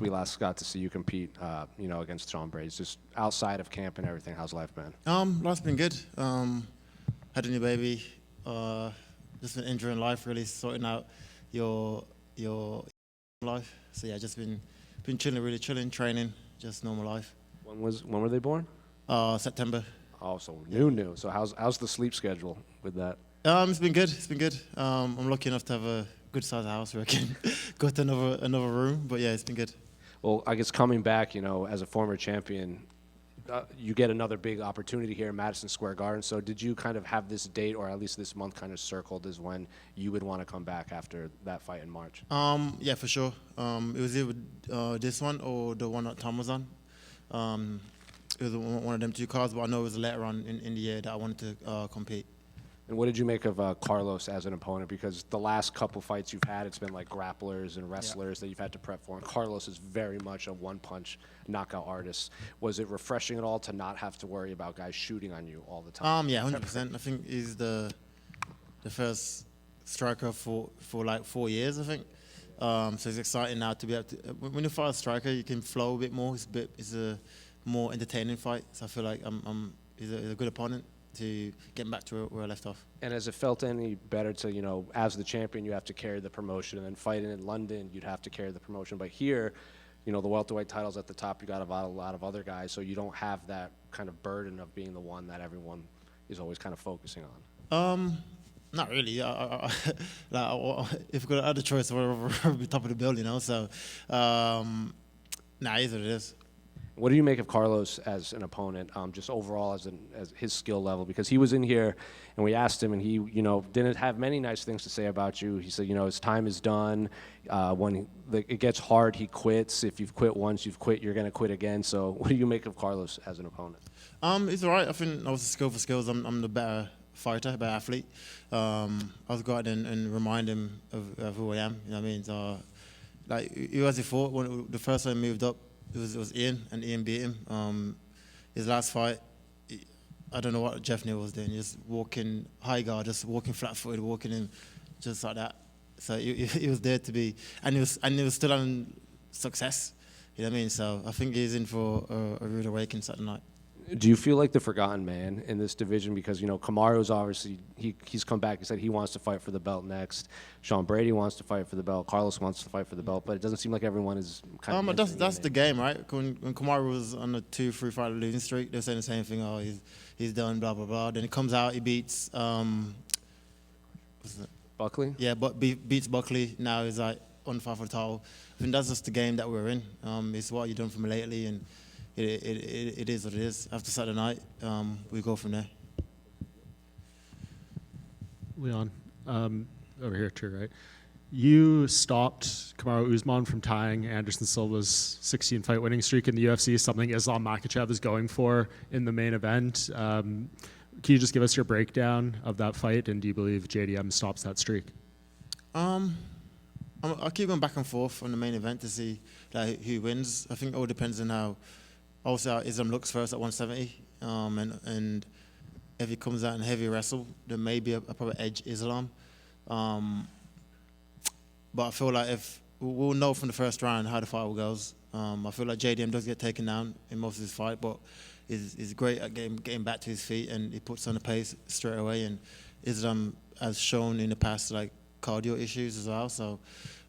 We last got to see you compete, against Sean Prates. Just outside of camp and everything, how's life been? Life's been good. Had a new baby. Just been enjoying life, really sorting out your life. So yeah, just been chilling, really chilling, training, just normal life. When were they born? September. Oh, so new. So how's the sleep schedule with that? It's been good. It's been good. I'm lucky enough to have a good sized house where I can go to another room. But yeah, it's been good. Well, I guess coming back, as a former champion, you get another big opportunity here in Madison Square Garden. So did you kind of have this date, or at least this month, kind of circled as when you would want to come back after that fight in March? Yeah, for sure. It was either this one or the one that Tom was on. It was one of them two cards, but I know it was later on in the year that I wanted to compete. And what did you make of Carlos as an opponent? Because the last couple fights you've had, it's been like grapplers and wrestlers that you've had to prep for. And Carlos is very much a one-punch knockout artist. Was it refreshing at all to not have to worry about guys shooting on you all the time? Yeah, 100%. I think he's the first striker for like 4 years, I think. So it's exciting now to be able to. When you fight a striker, you can flow a bit more. It's a more entertaining fight. So I feel like he's a good opponent to get back to where I left off. And has it felt any better to, as the champion, you have to carry the promotion, and then fighting in London, you'd have to carry the promotion. But here, the welterweight title's at the top. You got a lot of other guys, so you don't have that kind of burden of being the one that everyone is always kind of focusing on. Not really. If we got other choice, we'll be top of the bill, So, it is what it is. What do you make of Carlos as an opponent, just overall as his skill level? Because he was in here, and we asked him, and he, didn't have many nice things to say about you. He said, his time is done. When it gets hard, he quits. If you've quit once, you've quit. You're going to quit again. So, what do you make of Carlos as an opponent? It's all right. I think obviously skill for skills. I'm the better fighter, better athlete. I was go out and remind him of who I am. You know what I mean? So, like he was before when the first time I moved up. It was Ian, and Ian beat him. His last fight, I don't know what Jeff Neal was doing. Just walking high guard, just walking flat-footed, walking in just like that. So he was there to be, and he was still on success. You know what I mean? So I think he's in for a rude awakening Saturday night. Do you feel like the forgotten man in this division? Because, Kamaru's obviously, he's come back and said he wants to fight for the belt next. Sean Brady wants to fight for the belt. Carlos wants to fight for the belt. But it doesn't seem like everyone is kind of... That's the game, right? When Kamaru was on a 2-3 fight losing streak, they were saying the same thing. Oh, he's done, blah, blah, blah. Then he comes out, he beats... Buckley? Yeah, but beats Buckley. Now he's like on fight for the title. I think that's just the game that we're in. It's what you've done for me lately, and it is what it is. After Saturday night, we go from there. Leon, over here too, right? You stopped Kamaru Usman from tying Anderson Silva's 16-fight winning streak in the UFC, something Islam Makhachev is going for in the main event. Can you just give us your breakdown of that fight, and do you believe JDM stops that streak? I'll keep going back and forth on the main event to see who wins. I think it all depends on how Islam looks first at 170, and if he comes out in heavy wrestle, there may be a probably edge Islam. But I feel like if we'll know from the first round how the fight goes. I feel like JDM does get taken down in most of his fight, but is great at getting back to his feet, and he puts on the pace straight away. And Islam has shown in the past cardio issues as well. So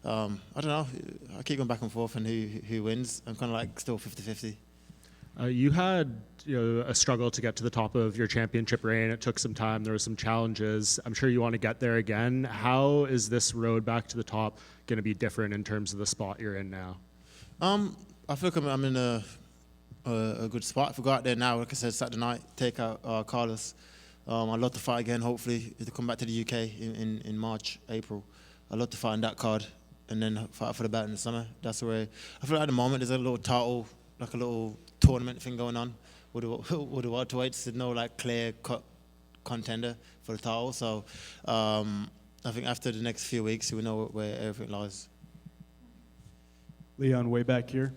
I don't know. I keep going back and forth on who wins. I'm kind of still 50-50. You had a struggle to get to the top of your championship reign. It took some time. There were some challenges. I'm sure you want to get there again. How is this road back to the top going to be different in terms of the spot you're in now? I feel like I'm in a good spot. If we go out there now, like I said, Saturday night, take out Carlos. I'd love to fight again, hopefully, to come back to the UK in March, April. I'd love to fight on that card and then fight for the belt in the summer. That's where I feel like at the moment there's a little title, like a little tournament thing going on with the welterweights. There's no clear-cut contender for the title. So I think after the next few weeks, we know where everything lies. Leon, way back here.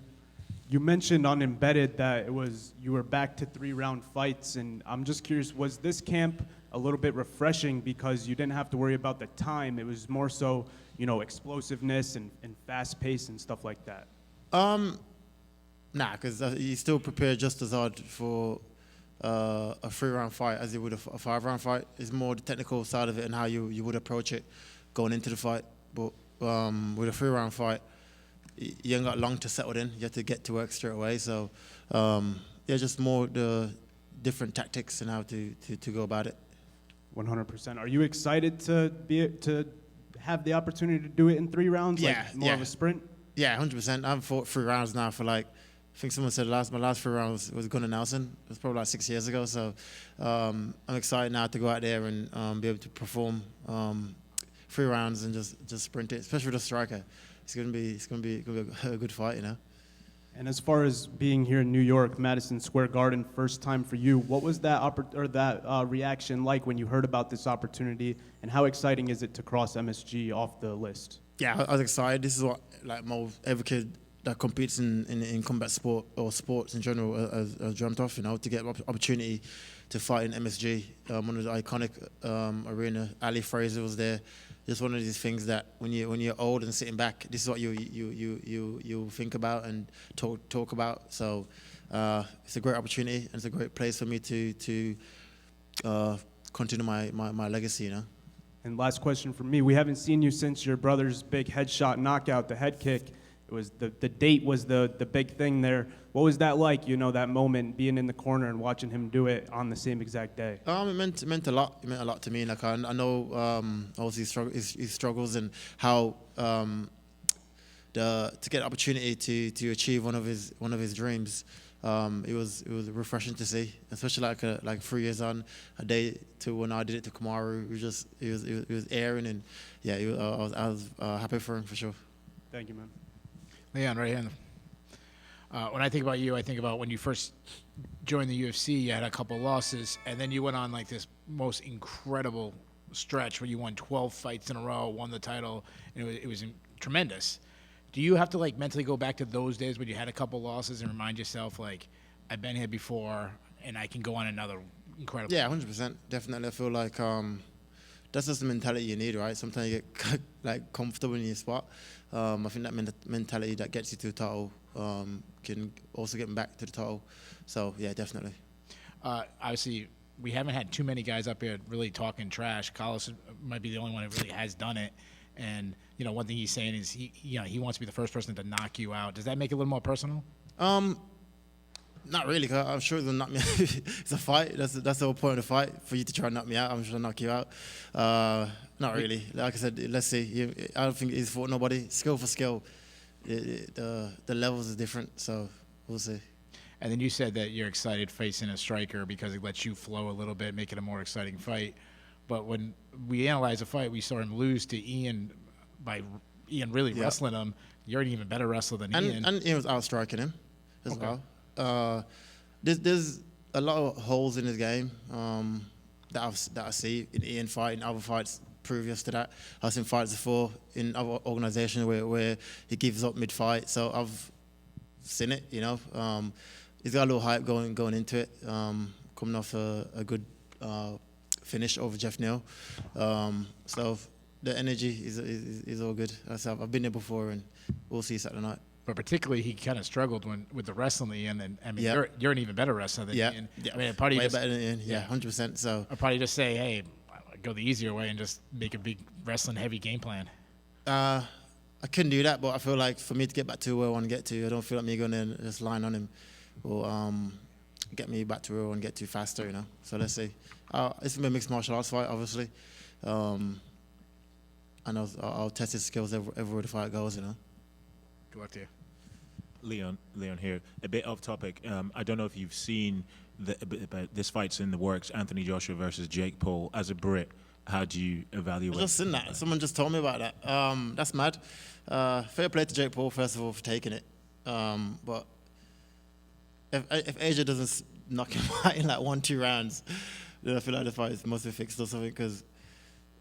You mentioned on Embedded that you were back to 3-round fights, and I'm just curious, was this camp a little bit refreshing because you didn't have to worry about the time? It was more so, explosiveness and fast pace and stuff like that. Nah, because he still prepared just as hard for a 3-round fight as he would a 5-round fight. It's more the technical side of it and how you would approach it going into the fight. But with a 3-round fight, you ain't got long to settle in. You have to get to work straight away. So, just more the different tactics and how to go about it. 100%. Are you excited to have the opportunity to do it in 3 rounds, like more of a sprint? Yeah, 100%. I've fought 3 rounds now for like, I think someone said my last 3 rounds was Gunnar Nelson. It was probably like 6 years ago. So I'm excited now to go out there and be able to perform 3 rounds and just sprint it, especially with a striker. It's gonna be a good fight, you know. And as far as being here in New York, Madison Square Garden, first time for you, what was that reaction like when you heard about this opportunity, and how exciting is it to cross MSG off the list? Yeah, I was excited. This is what like every kid that competes in combat sport or sports in general has dreamt of, you know, to get an opportunity to fight in MSG, one of the iconic arena. Ali Fraser was there. Just one of these things that when you're old and sitting back, this is what you think about and talk about. So it's a great opportunity and it's a great place for me to continue my legacy, you know. And last question from me: we haven't seen you since your brother's big headshot knockout, the head kick. It was the date was the big thing there. What was that like? You know, that moment, being in the corner and watching him do it on the same exact day. It meant a lot. It meant a lot to me. Like I know obviously his struggles and how to get opportunity to achieve one of his dreams. It was refreshing to see, especially like 3 years on, a day to when I did it to Kamaru. It was airing, and yeah, I was happy for him for sure. Thank you, man. Leon, right hand. When I think about you, I think about when you first joined the UFC, you had a couple losses, and then you went on like this most incredible stretch where you won 12 fights in a row, won the title, and it was tremendous. Do you have to like mentally go back to those days when you had a couple losses and remind yourself like, I've been here before and I can go on another incredible? Yeah, 100%. Definitely. I feel like that's just the mentality you need, right? Sometimes you get like comfortable in your spot. I think that mentality that gets you to the title can also get back to the title. So yeah, definitely. Obviously, we haven't had too many guys up here really talking trash. Carlos might be the only one who really has done it. And you know, one thing he's saying is he wants to be the first person to knock you out. Does that make it a little more personal? Not really, cause I'm sure they'll knock me out. It's a fight. That's the whole point of the fight, for you to try and knock me out. I'm sure I'll knock you out. Not really. Like I said, let's see. I don't think he's fought nobody. Skill for skill, the levels are different, so we'll see. And then you said that you're excited facing a striker because it lets you flow a little bit, make it a more exciting fight. But when we analyzed the fight, we saw him lose to Ian by Ian really wrestling him. You're an even better wrestler than Ian. And Ian was outstriking him as well. There's a lot of holes in his game that I see in Ian fight and other fights previous to that. I've seen fights before in other organisations where he gives up mid-fight. So I've seen it, you know. He's got a little hype going into it, coming off a good finish over Jeff Neal. So the energy is all good. I've been there before, and we'll see Saturday night. But particularly, he kind of struggled with the wrestling, Ian. And I mean, you're an even better wrestler than Ian. Yeah. I mean, probably way better than Ian. Yeah, 100%. So I'll probably just say, hey, go the easier way and just make a big wrestling heavy game plan. I couldn't do that, but I feel like for me to get back to where I want to get to, I don't feel like me going to just line on him or get me back to where I want to get to faster, you know. So let's see. It's gonna be a mixed martial arts fight, obviously, and I'll test his skills everywhere the fight goes, you know. Good luck to you. Leon here. A bit off topic. I don't know if you've seen this fight's in the works. Anthony Joshua versus Jake Paul. As a Brit, how do you evaluate? I've just seen that. Someone just told me about that. That's mad. Fair play to Jake Paul first of all for taking it. But if AJ doesn't knock him out in like 1-2 rounds, then I feel like the fight must be fixed or something. Because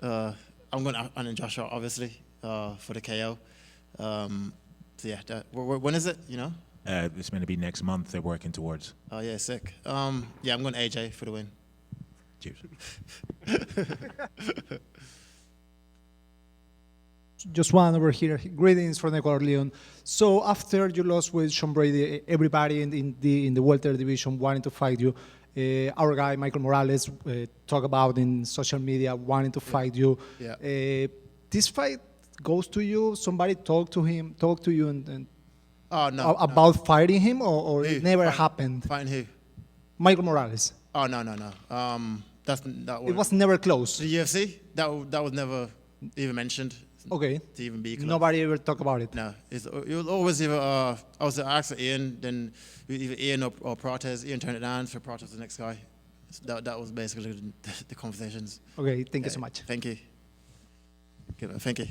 I'm going to Anthony Joshua obviously for the KO. So yeah, when is it? You know? It's going to be next month. They're working towards. Oh yeah, sick. Yeah, I'm going AJ for the win. Cheers. just one over here. Greetings from Ecuador, Leon. So after you lost with Sean Brady, everybody in the welter division wanted to fight you. Our guy Michael Morales talked about in social media wanting to fight you. Yeah. This fight goes to you. Somebody talk to you, and Oh, no. about fighting him, or Who? it never Fight- happened. Fighting who? Michael Morales. Oh, no. That It was never close. the UFC. That was never even mentioned. Okay. To even be close. Nobody ever talk about it. No, it was always either I was asked Ian, then either Ian or Prates. Ian turned it down for Prates, the next guy. So that was basically the conversations. Okay. Thank you so much. Thank you. Thank you.